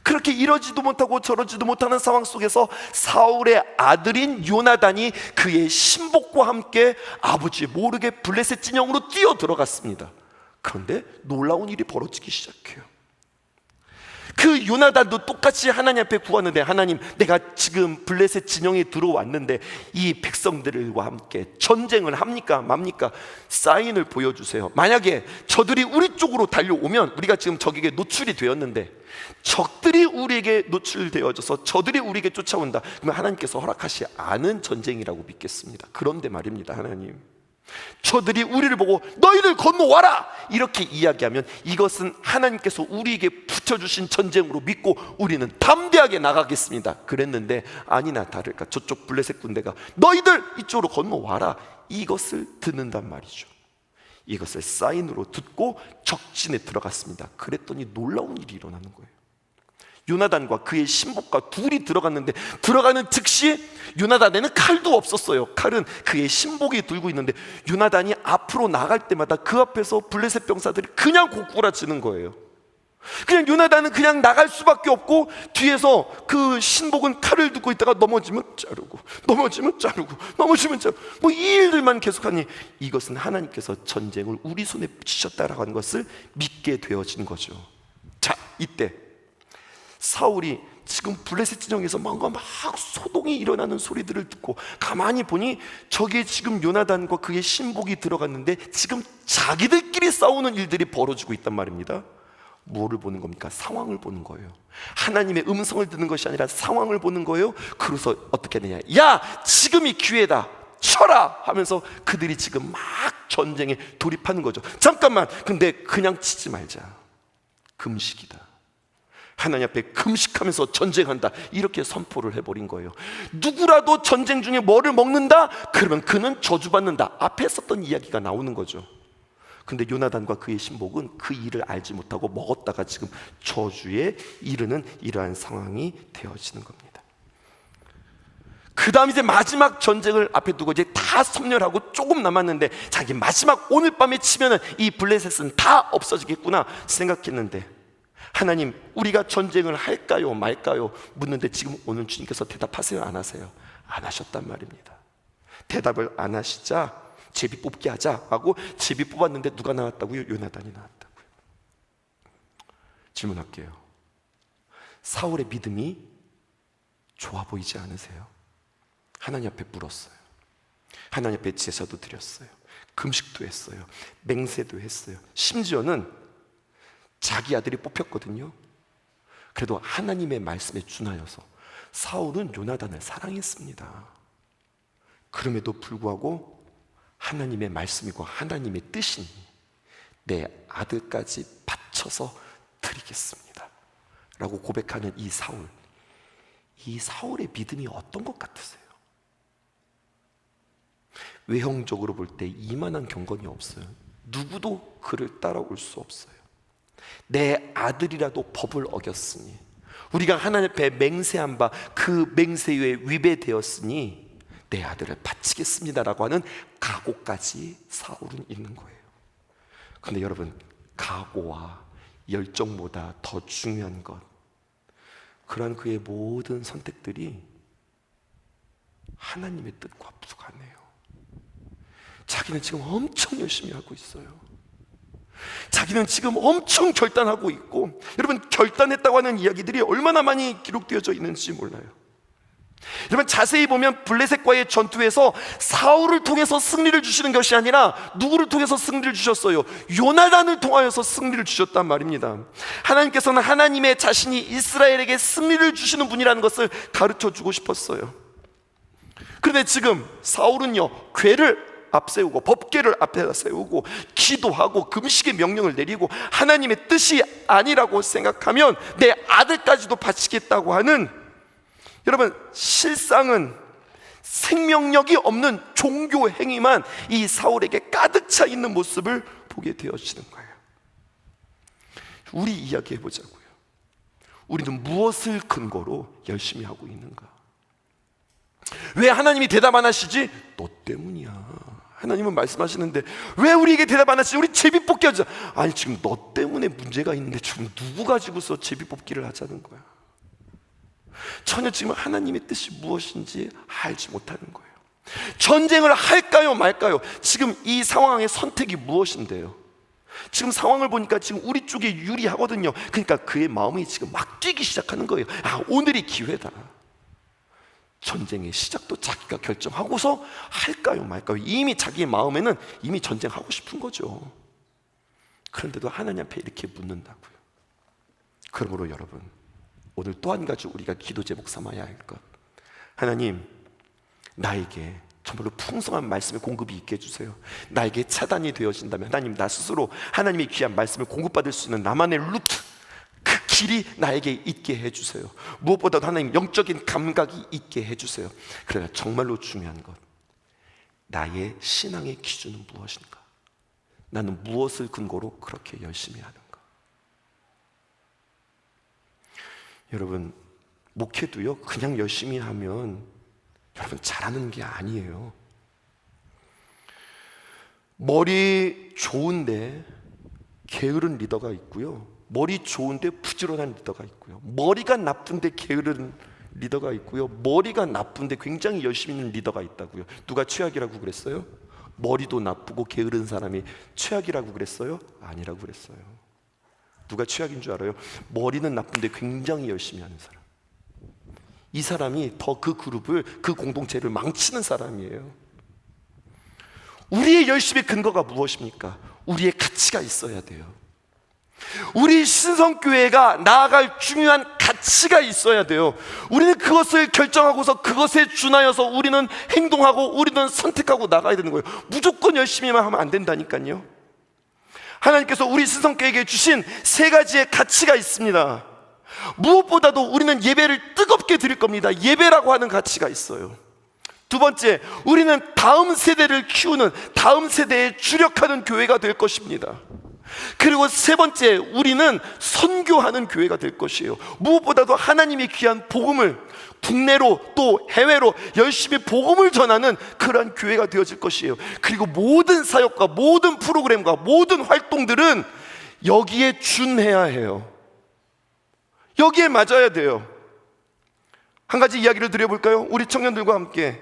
그렇게 이러지도 못하고 저러지도 못하는 상황 속에서 사울의 아들인 요나단이 그의 신복과 함께 아버지 모르게 블레셋 진영으로 뛰어 들어갔습니다. 그런데 놀라운 일이 벌어지기 시작해요. 그 요나단도 똑같이 하나님 앞에 구하는데, 하나님, 내가 지금 블레셋 진영에 들어왔는데 이 백성들과 함께 전쟁을 합니까 맙니까? 사인을 보여주세요. 만약에 저들이 우리 쪽으로 달려오면, 우리가 지금 적에게 노출이 되었는데 적들이 우리에게 노출되어져서 저들이 우리에게 쫓아온다, 그러면 하나님께서 허락하지 않은 전쟁이라고 믿겠습니다. 그런데 말입니다, 하나님, 저들이 우리를 보고 너희들 건너와라 이렇게 이야기하면 이것은 하나님께서 우리에게 붙여주신 전쟁으로 믿고 우리는 담대하게 나가겠습니다. 그랬는데 아니나 다를까 저쪽 블레셋 군대가 너희들 이쪽으로 건너와라 이것을 듣는단 말이죠. 이것을 사인으로 듣고 적진에 들어갔습니다. 그랬더니 놀라운 일이 일어나는 거예요. 요나단과 그의 신복과 둘이 들어갔는데, 들어가는 즉시 요나단에는 칼도 없었어요. 칼은 그의 신복이 들고 있는데, 요나단이 앞으로 나갈 때마다 그 앞에서 블레셋 병사들이 그냥 고꾸라치는 거예요. 그냥 요나단은 그냥 나갈 수밖에 없고, 뒤에서 그 신복은 칼을 들고 있다가 넘어지면 자르고, 넘어지면 자르고, 넘어지면 자르고, 뭐 이 일들만 계속하니 이것은 하나님께서 전쟁을 우리 손에 붙이셨다라고 하는 것을 믿게 되어진 거죠. 자, 이때 사울이 지금 블레셋 진영에서 뭔가 막 소동이 일어나는 소리들을 듣고 가만히 보니 저기에 지금 요나단과 그의 신복이 들어갔는데 지금 자기들끼리 싸우는 일들이 벌어지고 있단 말입니다. 뭐를 보는 겁니까? 상황을 보는 거예요. 하나님의 음성을 듣는 것이 아니라 상황을 보는 거예요. 그래서 어떻게 되냐, 야, 지금이 기회다, 쳐라 하면서 그들이 지금 막 전쟁에 돌입하는 거죠. 잠깐만, 근데 그냥 치지 말자, 금식이다, 하나님 앞에 금식하면서 전쟁한다, 이렇게 선포를 해버린 거예요. 누구라도 전쟁 중에 뭐를 먹는다? 그러면 그는 저주받는다. 앞에 썼던 이야기가 나오는 거죠. 근데 요나단과 그의 신복은 그 일을 알지 못하고 먹었다가 지금 저주에 이르는 이러한 상황이 되어지는 겁니다. 그 다음 이제 마지막 전쟁을 앞에 두고 이제 다 섬멸하고 조금 남았는데, 자기 마지막 오늘 밤에 치면은 이 블레셋은 다 없어지겠구나 생각했는데, 하나님, 우리가 전쟁을 할까요 말까요 묻는데 지금 오늘 주님께서 대답하세요 안 하세요? 안 하셨단 말입니다. 대답을 안 하시자 제비 뽑기 하자 하고 제비 뽑았는데 누가 나왔다고요? 요나단이 나왔다고요. 질문할게요. 사울의 믿음이 좋아 보이지 않으세요? 하나님 앞에 물었어요. 하나님 앞에 제사도 드렸어요. 금식도 했어요. 맹세도 했어요. 심지어는 자기 아들이 뽑혔거든요. 그래도 하나님의 말씀에 준하여서 사울은 요나단을 사랑했습니다. 그럼에도 불구하고 하나님의 말씀이고 하나님의 뜻이니 내 아들까지 바쳐서 드리겠습니다 라고 고백하는 이 사울, 이 사울의 믿음이 어떤 것 같으세요? 외형적으로 볼 때 이만한 경건이 없어요. 누구도 그를 따라올 수 없어요. 내 아들이라도 법을 어겼으니, 우리가 하나님 앞에 맹세한 바 그 맹세에 위배되었으니 내 아들을 바치겠습니다라고 하는 각오까지 사울은 있는 거예요. 그런데 여러분, 각오와 열정보다 더 중요한 것, 그러한 그의 모든 선택들이 하나님의 뜻과 부족하네요. 자기는 지금 엄청 열심히 하고 있어요. 자기는 지금 엄청 결단하고 있고, 여러분, 결단했다고 하는 이야기들이 얼마나 많이 기록되어져 있는지 몰라요. 여러분, 자세히 보면 블레셋과의 전투에서 사울을 통해서 승리를 주시는 것이 아니라 누구를 통해서 승리를 주셨어요? 요나단을 통하여서 승리를 주셨단 말입니다. 하나님께서는 하나님의 자신이 이스라엘에게 승리를 주시는 분이라는 것을 가르쳐 주고 싶었어요. 그런데 지금 사울은요, 궤를 앞세우고 법궤를 앞에다 세우고 기도하고 금식의 명령을 내리고 하나님의 뜻이 아니라고 생각하면 내 아들까지도 바치겠다고 하는, 여러분, 실상은 생명력이 없는 종교 행위만 이 사울에게 가득 차 있는 모습을 보게 되어지는 거예요. 우리 이야기해 보자고요. 우리는 무엇을 근거로 열심히 하고 있는가? 왜 하나님이 대답 안 하시지? 너 때문이야. 하나님은 말씀하시는데 왜 우리에게 대답 안 하시지? 우리 제비 뽑기 하자. 아니, 지금 너 때문에 문제가 있는데 지금 누구 가지고서 제비 뽑기를 하자는 거야? 전혀 지금 하나님의 뜻이 무엇인지 알지 못하는 거예요. 전쟁을 할까요 말까요? 지금 이 상황의 선택이 무엇인데요? 지금 상황을 보니까 지금 우리 쪽에 유리하거든요. 그러니까 그의 마음이 지금 막 뛰기 시작하는 거예요. 아, 오늘이 기회다. 전쟁의 시작도 자기가 결정하고서 할까요 말까요? 이미 자기의 마음에는 이미 전쟁하고 싶은 거죠. 그런데도 하나님 앞에 이렇게 묻는다고요. 그러므로 여러분, 오늘 또 한 가지 우리가 기도 제목 삼아야 할 것, 하나님, 나에게 정말로 풍성한 말씀의 공급이 있게 해주세요. 나에게 차단이 되어진다면 하나님, 나 스스로 하나님의 귀한 말씀을 공급받을 수 있는 나만의 루트, 그 길이 나에게 있게 해주세요. 무엇보다도 하나님, 영적인 감각이 있게 해주세요. 그러나 정말로 중요한 것, 나의 신앙의 기준은 무엇인가? 나는 무엇을 근거로 그렇게 열심히 하는가? 여러분, 목회도요 그냥 열심히 하면 여러분 잘하는 게 아니에요. 머리 좋은데 게으른 리더가 있고요, 머리 좋은데 부지런한 리더가 있고요, 머리가 나쁜데 게으른 리더가 있고요, 머리가 나쁜데 굉장히 열심히 있는 리더가 있다고요. 누가 최악이라고 그랬어요? 머리도 나쁘고 게으른 사람이 최악이라고 그랬어요? 아니라고 그랬어요. 누가 최악인 줄 알아요? 머리는 나쁜데 굉장히 열심히 하는 사람. 이 사람이 더 그 그룹을, 그 공동체를 망치는 사람이에요. 우리의 열심의 근거가 무엇입니까? 우리의 가치가 있어야 돼요. 우리 신성교회가 나아갈 중요한 가치가 있어야 돼요. 우리는 그것을 결정하고서 그것에 준하여서 우리는 행동하고 우리는 선택하고 나가야 되는 거예요. 무조건 열심히만 하면 안 된다니까요. 하나님께서 우리 신성교회에게 주신 세 가지의 가치가 있습니다. 무엇보다도 우리는 예배를 뜨겁게 드릴 겁니다. 예배라고 하는 가치가 있어요. 두 번째, 우리는 다음 세대를 키우는, 다음 세대에 주력하는 교회가 될 것입니다. 그리고 세 번째, 우리는 선교하는 교회가 될 것이에요. 무엇보다도 하나님이 귀한 복음을 국내로 또 해외로 열심히 복음을 전하는 그러한 교회가 되어질 것이에요. 그리고 모든 사역과 모든 프로그램과 모든 활동들은 여기에 준해야 해요. 여기에 맞아야 돼요. 한 가지 이야기를 드려볼까요? 우리 청년들과 함께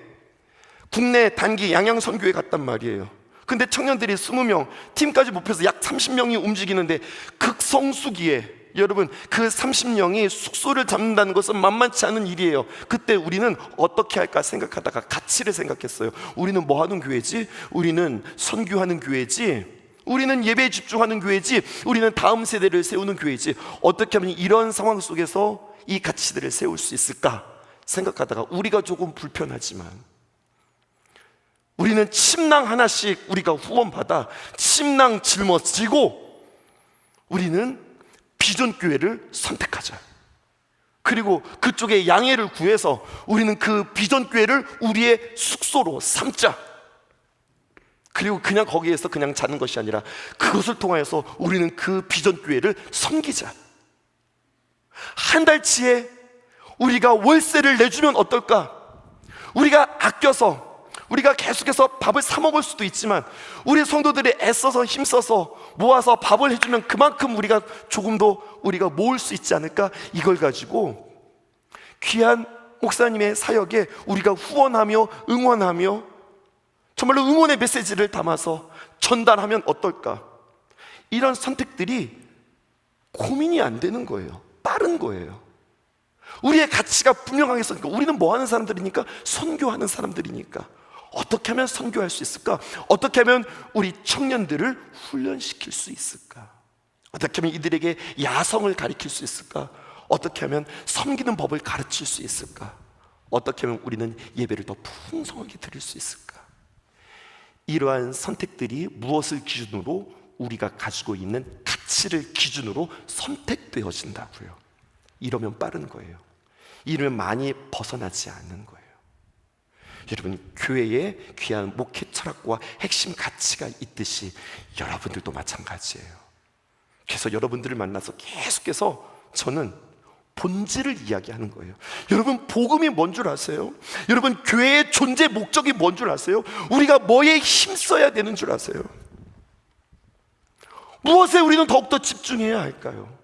국내 단기 양양 선교에 갔단 말이에요. 근데 청년들이 20명, 팀까지 목표해서 약 30명이 움직이는데 극성수기에, 여러분 그 30명이 숙소를 잡는다는 것은 만만치 않은 일이에요. 그때 우리는 어떻게 할까 생각하다가 가치를 생각했어요. 우리는 뭐 하는 교회지? 우리는 선교하는 교회지, 우리는 예배에 집중하는 교회지, 우리는 다음 세대를 세우는 교회지. 어떻게 하면 이런 상황 속에서 이 가치들을 세울 수 있을까 생각하다가 우리가 조금 불편하지만 우리는 침낭 하나씩 우리가 후원받아 침낭 짊어지고 우리는 비전교회를 선택하자. 그리고 그쪽에 양해를 구해서 우리는 그 비전교회를 우리의 숙소로 삼자. 그리고 그냥 거기에서 그냥 자는 것이 아니라 그것을 통하여서 우리는 그 비전교회를 섬기자. 한 달치에 우리가 월세를 내주면 어떨까? 우리가 아껴서, 우리가 계속해서 밥을 사 먹을 수도 있지만 우리 성도들이 애써서 힘써서 모아서 밥을 해주면 그만큼 우리가 조금 더 우리가 모을 수 있지 않을까? 이걸 가지고 귀한 목사님의 사역에 우리가 후원하며 응원하며 정말로 응원의 메시지를 담아서 전달하면 어떨까? 이런 선택들이 고민이 안 되는 거예요. 빠른 거예요. 우리의 가치가 분명하게 있으니까, 우리는 뭐 하는 사람들이니까? 선교하는 사람들이니까. 어떻게 하면 선교할 수 있을까? 어떻게 하면 우리 청년들을 훈련시킬 수 있을까? 어떻게 하면 이들에게 야성을 가르칠 수 있을까? 어떻게 하면 섬기는 법을 가르칠 수 있을까? 어떻게 하면 우리는 예배를 더 풍성하게 드릴 수 있을까? 이러한 선택들이 무엇을 기준으로? 우리가 가지고 있는 가치를 기준으로 선택되어진다고요. 이러면 빠른 거예요. 이러면 많이 벗어나지 않는 거예요. 여러분, 교회에 귀한 목회 철학과 핵심 가치가 있듯이 여러분들도 마찬가지예요. 그래서 여러분들을 만나서 계속해서 저는 본질을 이야기하는 거예요. 여러분, 복음이 뭔 줄 아세요? 여러분, 교회의 존재 목적이 뭔 줄 아세요? 우리가 뭐에 힘써야 되는 줄 아세요? 무엇에 우리는 더욱더 집중해야 할까요?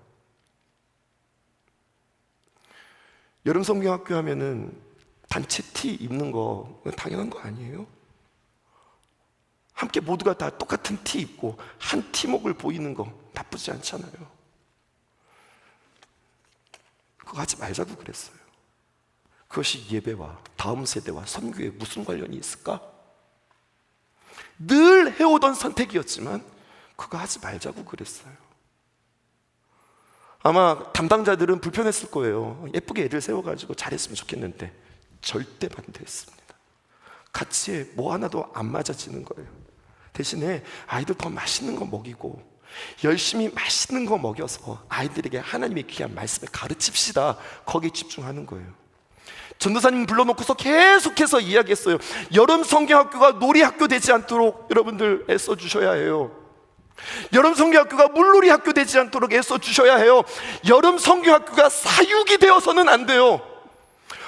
여름 성경학교 하면은 단체 티 입는 거 당연한 거 아니에요? 함께 모두가 다 똑같은 티 입고 한 팀워크를 보이는 거 나쁘지 않잖아요. 그거 하지 말자고 그랬어요. 그것이 예배와 다음 세대와 선교에 무슨 관련이 있을까? 늘 해오던 선택이었지만 그거 하지 말자고 그랬어요. 아마 담당자들은 불편했을 거예요. 예쁘게 애들 세워가지고 잘했으면 좋겠는데 절대 반대했습니다. 가치에 뭐 하나도 안 맞아지는 거예요. 대신에 아이들 더 맛있는 거 먹이고 열심히 맛있는 거 먹여서 아이들에게 하나님의 귀한 말씀을 가르칩시다. 거기에 집중하는 거예요. 전도사님 불러놓고서 계속해서 이야기했어요. 여름 성경학교가 놀이학교 되지 않도록 여러분들 애써주셔야 해요. 여름 성교학교가 물놀이 학교 되지 않도록 애써 주셔야 해요. 여름 성교학교가 사육이 되어서는 안 돼요.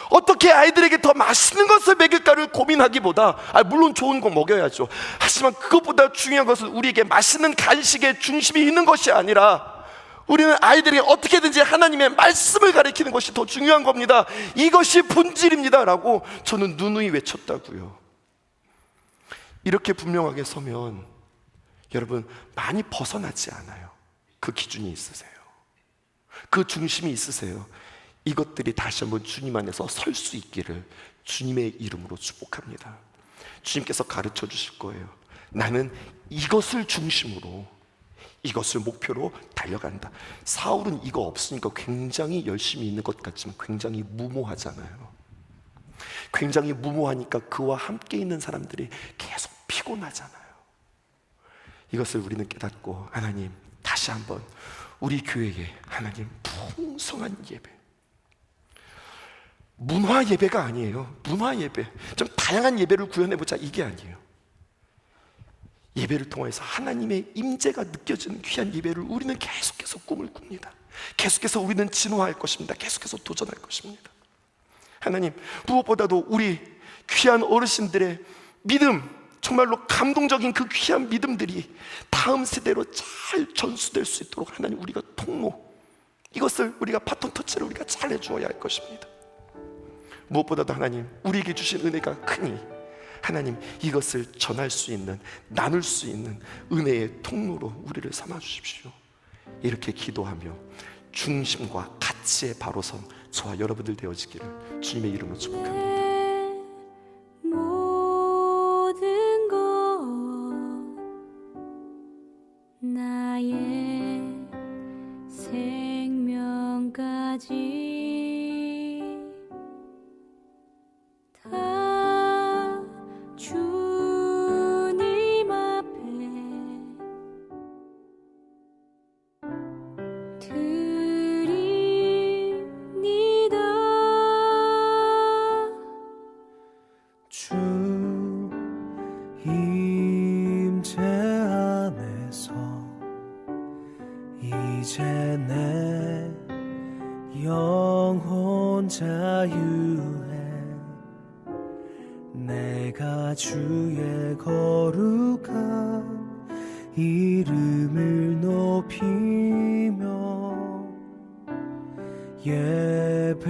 어떻게 아이들에게 더 맛있는 것을 먹일까를 고민하기보다, 물론 좋은 거 먹여야죠. 하지만 그것보다 중요한 것은 우리에게 맛있는 간식에 중심이 있는 것이 아니라 우리는 아이들에게 어떻게든지 하나님의 말씀을 가르치는 것이 더 중요한 겁니다. 이것이 본질입니다 라고 저는 누누이 외쳤다고요. 이렇게 분명하게 서면 여러분 많이 벗어나지 않아요. 그 기준이 있으세요. 그 중심이 있으세요. 이것들이 다시 한번 주님 안에서 설 수 있기를 주님의 이름으로 축복합니다. 주님께서 가르쳐 주실 거예요. 나는 이것을 중심으로, 이것을 목표로 달려간다. 사울은 이거 없으니까 굉장히 열심히 있는 것 같지만 굉장히 무모하잖아요. 굉장히 무모하니까 그와 함께 있는 사람들이 계속 피곤하잖아요. 이것을 우리는 깨닫고, 하나님 다시 한번 우리 교회에 하나님 풍성한 예배, 문화 예배가 아니에요. 문화 예배, 좀 다양한 예배를 구현해보자, 이게 아니에요. 예배를 통해서 하나님의 임재가 느껴지는 귀한 예배를 우리는 계속해서 꿈을 꿉니다. 계속해서 우리는 진화할 것입니다. 계속해서 도전할 것입니다. 하나님, 무엇보다도 우리 귀한 어르신들의 믿음, 정말로 감동적인 그 귀한 믿음들이 다음 세대로 잘 전수될 수 있도록 하나님, 우리가 통로, 이것을 우리가 바톤 터치를 우리가 잘 해주어야 할 것입니다. 무엇보다도 하나님, 우리에게 주신 은혜가 크니 하나님, 이것을 전할 수 있는, 나눌 수 있는 은혜의 통로로 우리를 삼아 주십시오. 이렇게 기도하며 중심과 가치의 바로선 저와 여러분들 되어지기를 주님의 이름으로 축복합니다. 모든 것 나의 생명까지 다 주님 앞에 드립니다. 주 임재 안에서 이제 내 영혼 자유해. 내가 주의 거룩한 이름을 높이며 예배하리.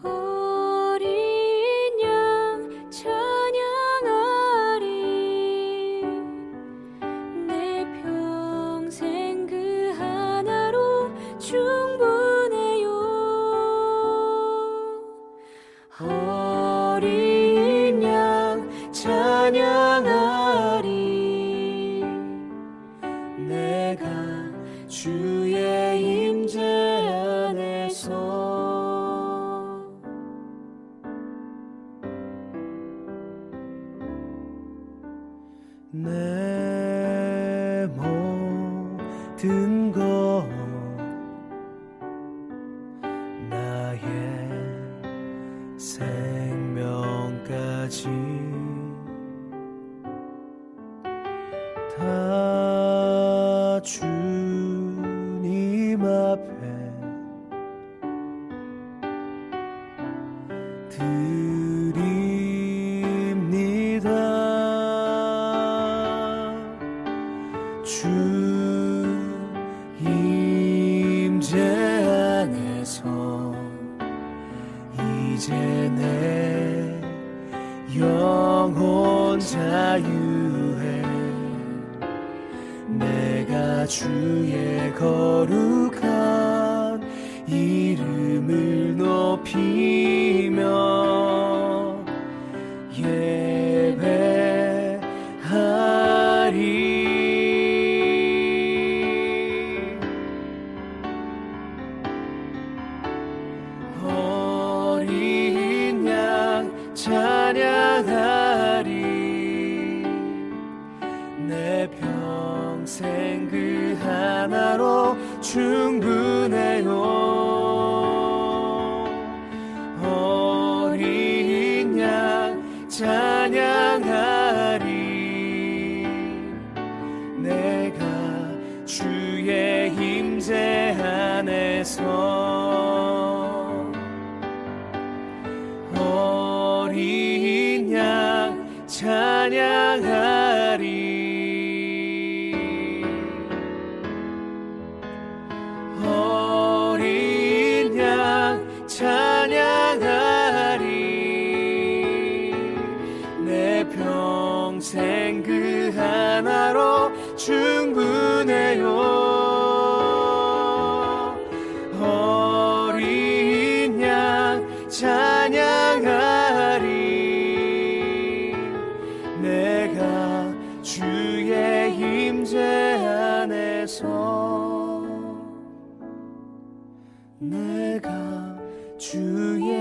어린 양 찬양하리. 내 평생 그 하나로 충분해요. 어린 양 찬양하리. 내가 주의 임재 안에서 내 모든 것 나의 생명까지 다 주님 앞에 드립니다. 주 임재 안에서 이제 내 영혼 자유해. 내가 주의 거룩한 이름을 높이며 예배하리. 어린 양 찬양하리. 내 평생 그 하나로 충분해요. 어린 양 찬양하리. 찬양하리. 내가 주의 임재 안에서 어린 양 찬양하리. 어린 양 찬양하리. 내 평생 그 하나로 충분해요. 어린 양 찬양하리. 내가 주의 임재 안에서 내가 주의